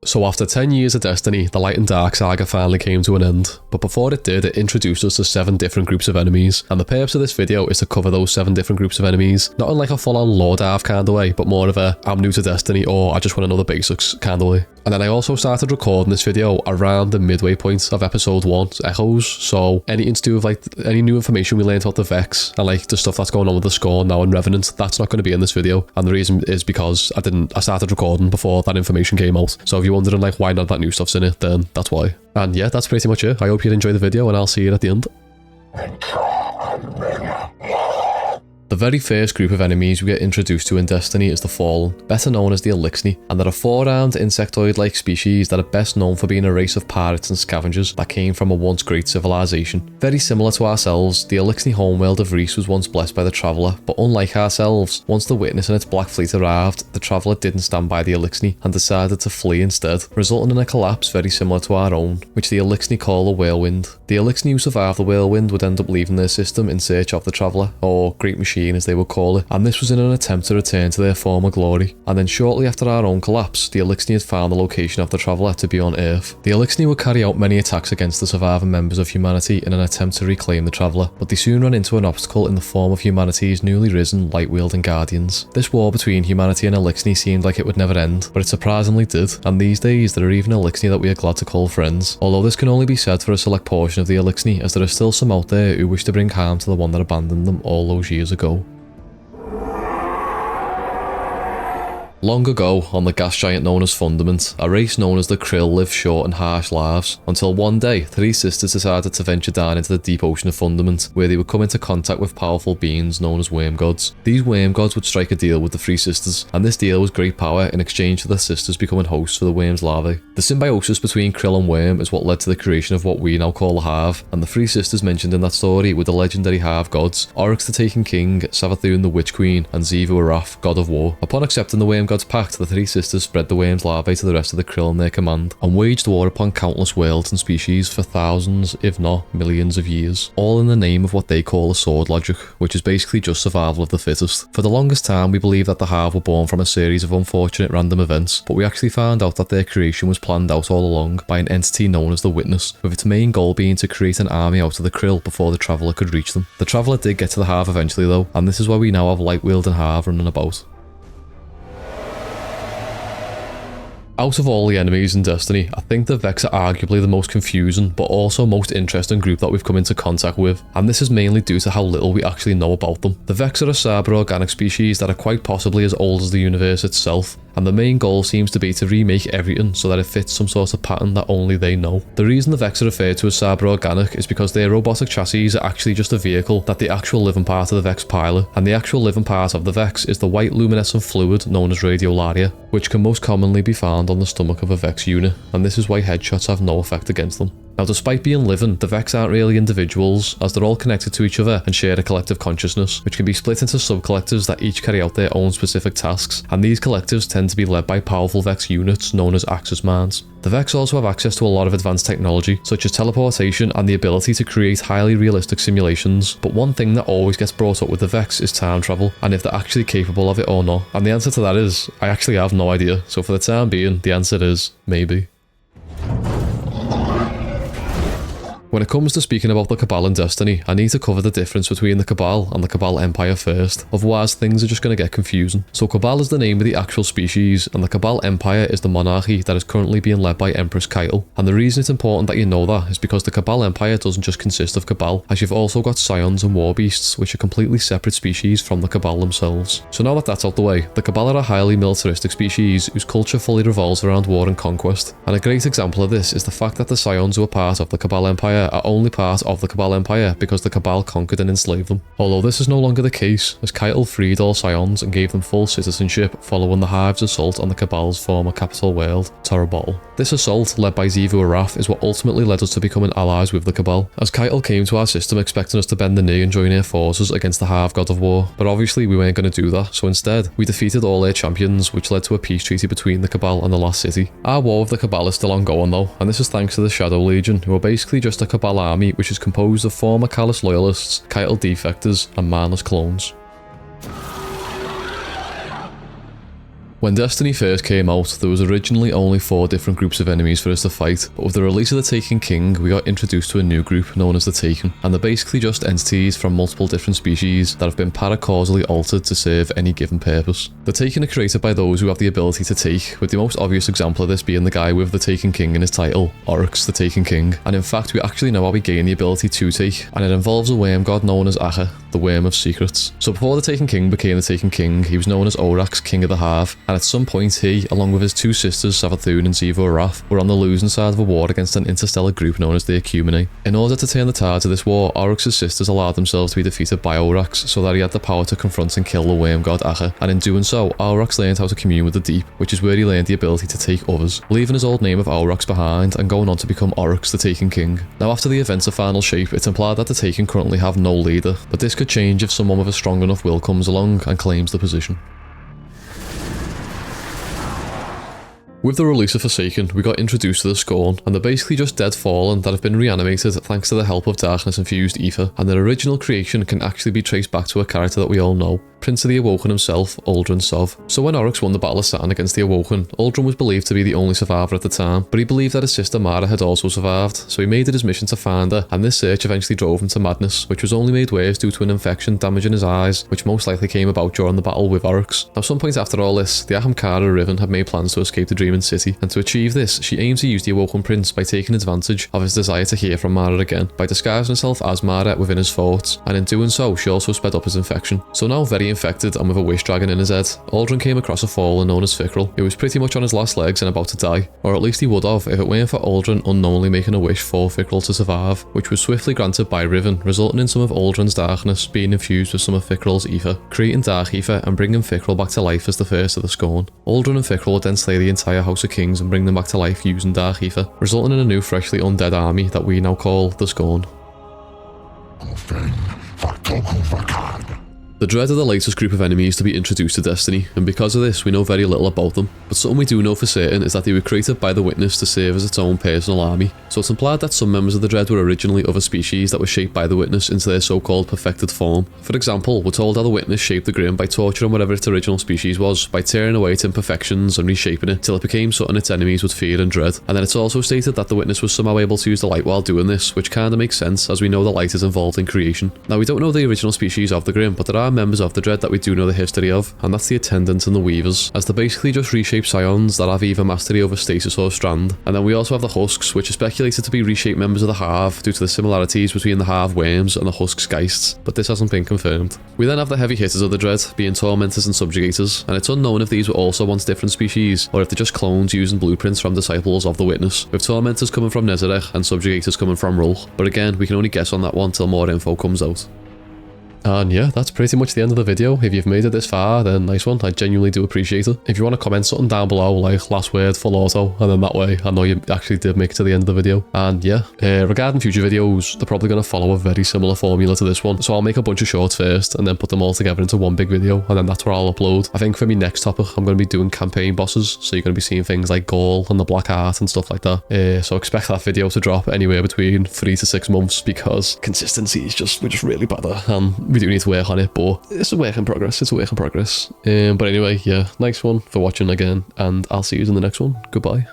So after 10 years of Destiny, the Light and Dark Saga finally came to an end, but before it did, it introduced us to 7 different groups of enemies, and the purpose of this video is to cover those 7 different groups of enemies, not in like a full-on lore dive kind of way, but more of a I'm new to Destiny or I just want to know the basics kind of way. And then I also started recording this video around the midway point of episode 1, Echoes, so anything to do with like any new information we learned about the Vex and like the stuff that's going on with the Scorn now and Revenant, that's not going to be in this video, and the reason is because I started recording before that information ccame out, so if you're wondering like why not that new stuff's in it, then that's why. And yeah, that's pretty much it. I hope you enjoy the video and I'll see you at the end. The very first group of enemies we get introduced to in Destiny is the Fallen, better known as the Elixni, and they're a 4-armed insectoid-like species that are best known for being a race of pirates and scavengers that came from a once great civilization. Very similar to ourselves, the Elixni homeworld of Reese was once blessed by the Traveller, but unlike ourselves, once the Witness and its Black Fleet arrived, the Traveller didn't stand by the Elixni and decided to flee instead, resulting in a collapse very similar to our own, which the Elixni call a whirlwind. The Elixni who survived the whirlwind would end up leaving their system in search of the Traveller, or Great Machine as they would call it, and this was in an attempt to return to their former glory. And then shortly after our own collapse, the Elixni had found the location of the Traveller to be on Earth. The Elixni would carry out many attacks against the surviving members of humanity in an attempt to reclaim the Traveller, but they soon ran into an obstacle in the form of humanity's newly risen light-wielding guardians. This war between humanity and Elixni seemed like it would never end, but it surprisingly did, and these days there are even Elixni that we are glad to call friends, although this can only be said for a select portion of the Elixni, as there are still some out there who wish to bring harm to the one that abandoned them all those years ago. Long ago, on the gas giant known as Fundament, a race known as the Krill lived short and harsh lives, until one day, 3 sisters decided to venture down into the deep ocean of Fundament, where they would come into contact with powerful beings known as worm gods. These worm gods would strike a deal with the 3 sisters, and this deal was great power in exchange for the sisters becoming hosts for the worm's larvae. The symbiosis between Krill and worm is what led to the creation of what we now call the Hive, and the 3 sisters mentioned in that story were the legendary Hive gods, Oryx the Taken King, Savathun the Witch Queen, and Xivu Araf, God of War. Upon accepting the worm god's pact, the 3 sisters spread the worm's larvae to the rest of the Krill in their command, and waged war upon countless worlds and species for thousands, if not millions of years, all in the name of what they call a sword logic, which is basically just survival of the fittest. For the longest time, we believed that the Hive were born from a series of unfortunate random events, but we actually found out that their creation was planned out all along by an entity known as the Witness, with its main goal being to create an army out of the Krill before the Traveller could reach them. The Traveller did get to the Hive eventually though, and this is why we now have light-wielding Hive running about. Out of all the enemies in Destiny, I think the Vex are arguably the most confusing but also most interesting group that we've come into contact with, and this is mainly due to how little we actually know about them. The Vex are a cyber-organic species that are quite possibly as old as the universe itself, and the main goal seems to be to remake everything so that it fits some sort of pattern that only they know. The reason the Vex are referred to as cyber-organic is because their robotic chassis are actually just a vehicle that the actual living part of the Vex pilot, and the actual living part of the Vex is the white luminescent fluid known as radiolaria, which can most commonly be found on the stomach of a Vex unit, and this is why headshots have no effect against them. Now, despite being living, the Vex aren't really individuals, as they're all connected to each other and share a collective consciousness, which can be split into sub-collectives that each carry out their own specific tasks, and these collectives tend to be led by powerful Vex units known as Axis Minds. The Vex also have access to a lot of advanced technology, such as teleportation and the ability to create highly realistic simulations, but one thing that always gets brought up with the Vex is time travel, and if they're actually capable of it or not, and the answer to that is, I actually have no idea, so for the time being, the answer is, maybe. When it comes to speaking about the Cabal in Destiny, I need to cover the difference between the Cabal and the Cabal Empire first, otherwise things are just going to get confusing. So Cabal is the name of the actual species, and the Cabal Empire is the monarchy that is currently being led by Empress Keitel. And the reason it's important that you know that is because the Cabal Empire doesn't just consist of Cabal, as you've also got Scions and War Beasts, which are completely separate species from the Cabal themselves. So now that that's out the way, the Cabal are a highly militaristic species whose culture fully revolves around war and conquest. And a great example of this is the fact that the Scions who are part of the Cabal Empire are only part of the Cabal Empire because the Cabal conquered and enslaved them. Although this is no longer the case, as Keitel freed all Scions and gave them full citizenship following the Hive's assault on the Cabal's former capital world, Torabottle. This assault, led by Xivu Araf, is what ultimately led us to becoming allies with the Cabal, as Keitel came to our system expecting us to bend the knee and join their forces against the Hive God of War, but obviously we weren't going to do that, so instead, we defeated all their champions, which led to a peace treaty between the Cabal and the Lost City. Our war with the Cabal is still ongoing though, and this is thanks to the Shadow Legion, who are basically just a Cabal army which is composed of former Callous loyalists, Keitel defectors, and mindless clones. When Destiny first came out, there was originally only 4 different groups of enemies for us to fight, but with the release of the Taken King, we got introduced to a new group known as the Taken, and they're basically just entities from multiple different species that have been paracausally altered to serve any given purpose. The Taken are created by those who have the ability to take, with the most obvious example of this being the guy with the Taken King in his title, Oryx the Taken King, and in fact we actually know how we gain the ability to take, and it involves a worm god known as Saga, the Worm of Secrets. So before the Taken King became the Taken King, he was known as Oryx, King of the Hive, and at some point he, along with his 2 sisters Savathun and Zivo Wrath, were on the losing side of a war against an interstellar group known as the Ecumene. In order to turn the tide of this war, Oryx's sisters allowed themselves to be defeated by Oryx, so that he had the power to confront and kill the worm god Saga, and in doing so, Oryx learned how to commune with the deep, which is where he learned the ability to take others, leaving his old name of Oryx behind and going on to become Oryx the Taken King. Now after the events of Final Shape, it's implied that the Taken currently have no leader, but this could change if someone with a strong enough will comes along and claims the position. With the release of Forsaken, we got introduced to the Scorn, and they're basically just dead fallen that have been reanimated thanks to the help of darkness-infused ether, and their original creation can actually be traced back to a character that we all know, Prince of the Awoken himself, Uldren Sov. So when Oryx won the Battle of Saturn against the Awoken, Uldren was believed to be the only survivor at the time, but he believed that his sister Mara had also survived, so he made it his mission to find her, and this search eventually drove him to madness, which was only made worse due to an infection damaging his eyes, which most likely came about during the battle with Oryx. Now some point after all this, the Ahamkara Riven had made plans to escape the Dreaming City, and to achieve this, she aimed to use the Awoken Prince by taking advantage of his desire to hear from Mara again, by disguising herself as Mara within his thoughts, and in doing so, she also sped up his infection. So now very infected and with a wish dragon in his head, Uldren came across a fallen known as Fikrul, who was pretty much on his last legs and about to die, or at least he would have if it weren't for Uldren unknowingly making a wish for Fikrul to survive, which was swiftly granted by Riven, resulting in some of Uldren's darkness being infused with some of Fikrul's ether, creating dark ether and bringing Fikrul back to life as the first of the Scorn. Uldren and Fikrul would then slay the entire House of Kings and bring them back to life using dark ether, resulting in a new freshly undead army that we now call the Scorn. The Dread are the latest group of enemies to be introduced to Destiny, and because of this we know very little about them, but something we do know for certain is that they were created by the Witness to serve as its own personal army, so it's implied that some members of the Dread were originally other species that were shaped by the Witness into their so-called perfected form. For example, we're told how the Witness shaped the Grim by torturing whatever its original species was, by tearing away its imperfections and reshaping it till it became something its enemies would fear and dread, and then it's also stated that the Witness was somehow able to use the light while doing this, which kinda makes sense as we know the light is involved in creation. Now we don't know the original species of the Grim, but there are members of the Dread that we do know the history of, and that's the Attendants and the Weavers, as they're basically just reshaped scions that have either mastery over stasis or strand. And then we also have the Husks, which are speculated to be reshaped members of the Hive due to the similarities between the Hive worms and the Husks Geists, but this hasn't been confirmed. We then have the heavy hitters of the Dread, being Tormentors and Subjugators, and it's unknown if these were also once different species, or if they're just clones using blueprints from disciples of the Witness, with Tormentors coming from Nezarec and Subjugators coming from Rulch, but again, we can only guess on that one till more info comes out. And yeah, that's pretty much the end of the video. If you've made it this far, then nice one. I genuinely do appreciate it. If you want to comment something down below, like last word, full auto, and then that way I know you actually did make it to the end of the video. And yeah, regarding future videos, they're probably going to follow a very similar formula to this one. So I'll make a bunch of shorts first, and then put them all together into one big video, and then that's where I'll upload. I think for my next topic, I'm going to be doing campaign bosses. So you're going to be seeing things like Gaul and the Black Heart and stuff like that. So expect that video to drop anywhere between 3 to 6 months, because consistency is we're just really bad at, and we do need to work on it, but it's a work in progress. But anyway, yeah, nice one for watching again, and I'll see you in the next one. Goodbye.